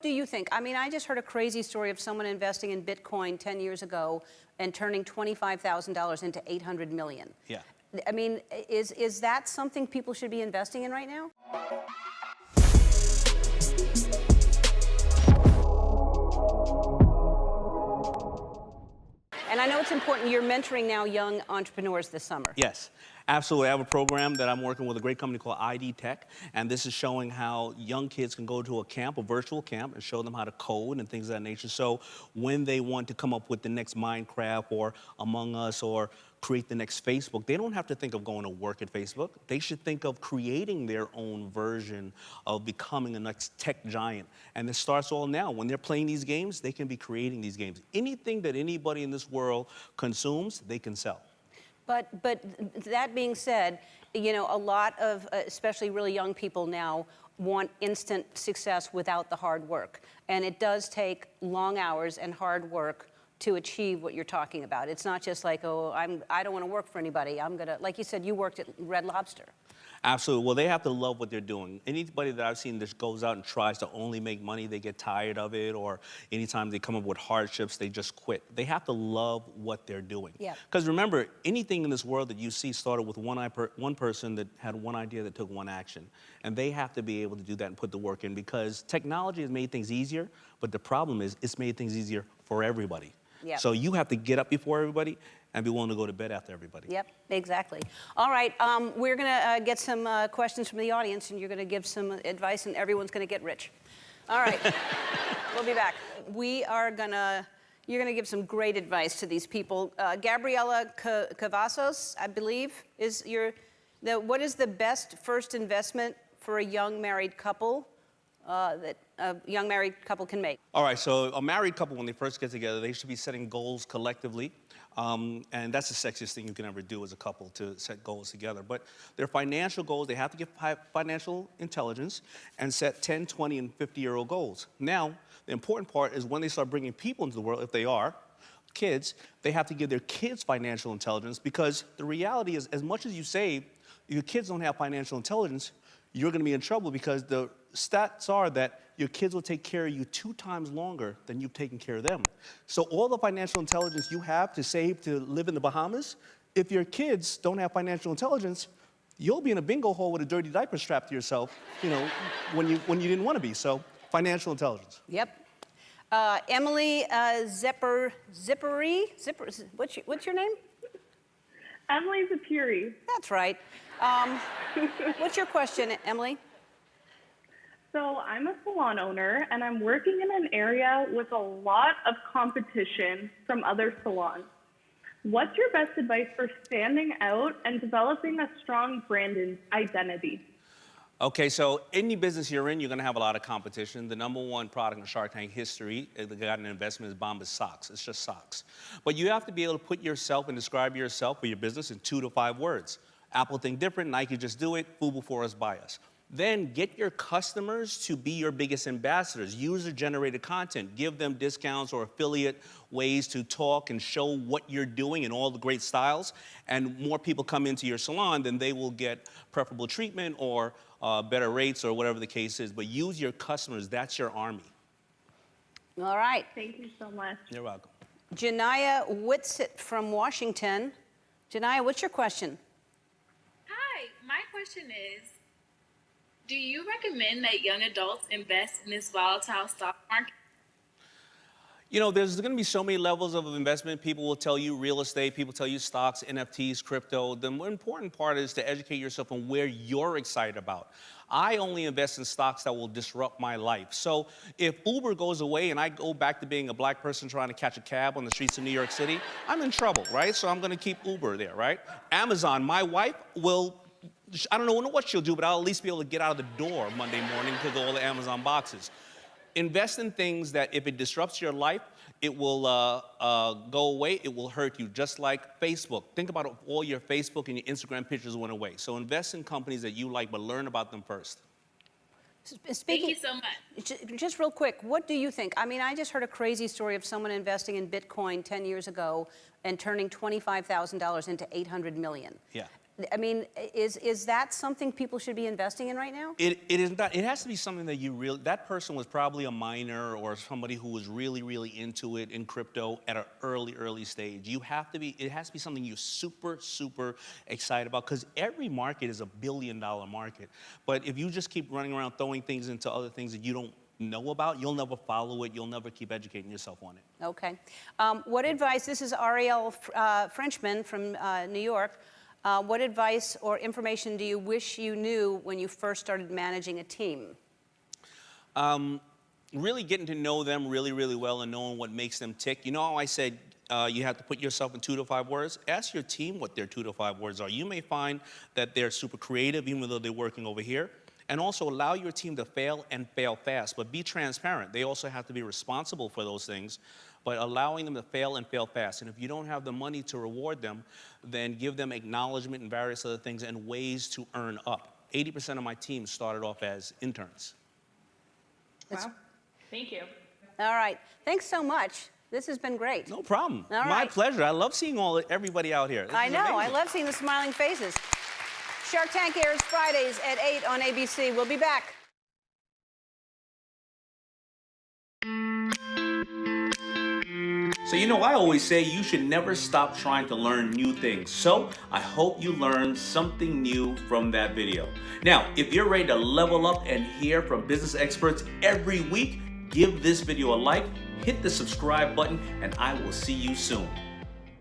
do you think? I mean, I just heard a crazy story of someone investing in Bitcoin 10 years ago and turning $25,000 into 800 million. Yeah. I mean, is that something people should be investing in right now? And I know it's important, you're mentoring now young entrepreneurs this summer. Yes, absolutely. I have a program that I'm working with a great company called ID Tech, and this is showing how young kids can go to a camp, a virtual camp, and show them how to code and things of that nature. So when they want to come up with the next Minecraft or Among Us or create the next Facebook, they don't have to think of going to work at Facebook. They should think of creating their own version of becoming a next tech giant. And it starts all now. When they're playing these games, they can be creating these games. Anything that anybody in this world consumes, they can sell. But that being said, you know, a lot of, especially really young people now, want instant success without the hard work. And it does take long hours and hard work to achieve what you're talking about. It's not just like, oh, I don't want to work for anybody. I'm gonna, like you said, you worked at Red Lobster. Absolutely. Well, they have to love what they're doing. Anybody that I've seen that goes out and tries to only make money, they get tired of it, or anytime they come up with hardships, they just quit. They have to love what they're doing. Yeah. Because remember, anything in this world that you see started with one person that had one idea that took one action. And they have to be able to do that and put the work in, because technology has made things easier, but the problem is it's made things easier for everybody. Yep. So you have to get up before everybody and be willing to go to bed after everybody. Yep, exactly. All right, we're gonna get some questions from the audience, and you're gonna give some advice, and everyone's gonna get rich. All right, we'll be back. You're gonna give some great advice to these people. Gabriela Cavazos, I believe, is what is the best first investment for a young married couple that a young married couple can make? All right, so a married couple, when they first get together, they should be setting goals collectively. And that's the sexiest thing you can ever do as a couple, to set goals together. But their financial goals, they have to get financial intelligence and set 10, 20, and 50-year-old goals. Now, the important part is when they start bringing people into the world, if they are kids, they have to give their kids financial intelligence, because the reality is, as much as you save, if your kids don't have financial intelligence, you're going to be in trouble, because the stats are that your kids will take care of you 2 times longer than you've taken care of them. So all the financial intelligence you have to save to live in the Bahamas, if your kids don't have financial intelligence, you'll be in a bingo hole with a dirty diaper strapped to yourself, you know, when you didn't want to be. So financial intelligence. Yep. Emily Zippery, what's your name? Emily Zippery. That's right. What's your question, Emily? So I'm a salon owner, and I'm working in an area with a lot of competition from other salons. What's your best advice for standing out and developing a strong brand identity? Okay, so any business you're in, you're going to have a lot of competition. The #1 product in Shark Tank history that got an investment is Bombas socks. It's just socks. But you have to be able to put yourself and describe yourself or your business in 2 to 5 words. Apple think different, Nike just do it, FUBU for us, buy us. Then get your customers to be your biggest ambassadors. User-generated content. Give them discounts or affiliate ways to talk and show what you're doing and all the great styles. And more people come into your salon, then they will get preferable treatment or better rates or whatever the case is. But use your customers. That's your army. All right. Thank you so much. You're welcome. Janaya Whitsitt from Washington. Janaya, what's your question? Hi, my question is, do you recommend that young adults invest in this volatile stock market? You know, there's going to be so many levels of investment. People will tell you real estate, people tell you stocks, NFTs, crypto. The more important part is to educate yourself on where you're excited about. I only invest in stocks that will disrupt my life. So if Uber goes away and I go back to being a black person trying to catch a cab on the streets of New York City, I'm in trouble, right? So I'm going to keep Uber there, right? Amazon, my wife will, I don't know what she'll do, but I'll at least be able to get out of the door Monday morning because of all the Amazon boxes. Invest in things that if it disrupts your life, it will go away, it will hurt you, just like Facebook. Think about it, all your Facebook and your Instagram pictures went away. So invest in companies that you like, but learn about them first. Thank you so much. Just real quick, what do you think? I mean, I just heard a crazy story of someone investing in Bitcoin 10 years ago and turning $25,000 into 800 million. Yeah. I mean, is that something people should be investing in right now? It is not. It has to be something that you really. That person was probably a minor or somebody who was really into it in crypto at an early stage. You have to be. It has to be something you're super excited about, because every market is $1 billion market. But if you just keep running around throwing things into other things that you don't know about, you'll never follow it. You'll never keep educating yourself on it. Okay. What advice? This is Ariel Frenchman from New York. What advice or information do you wish you knew when you first started managing a team? Really getting to know them really well and knowing what makes them tick. You know how I said you have to put yourself in 2 to 5 words? Ask your team what their 2 to 5 words are. You may find that they're super creative even though they're working over here. And also allow your team to fail and fail fast, but be transparent. They also have to be responsible for those things, but allowing them to fail and fail fast. And if you don't have the money to reward them, then give them acknowledgement and various other things and ways to earn up. 80% of my team started off as interns. Wow. Thank you. All right. Thanks so much. This has been great. No problem. All My right. pleasure. I love seeing everybody out here. This I is know. I amazing. love seeing the smiling faces. Shark Tank airs Fridays at 8 on ABC. We'll be back. So you know, I always say you should never stop trying to learn new things. So I hope you learned something new from that video. Now, if you're ready to level up and hear from business experts every week, give this video a like, hit the subscribe button, and I will see you soon.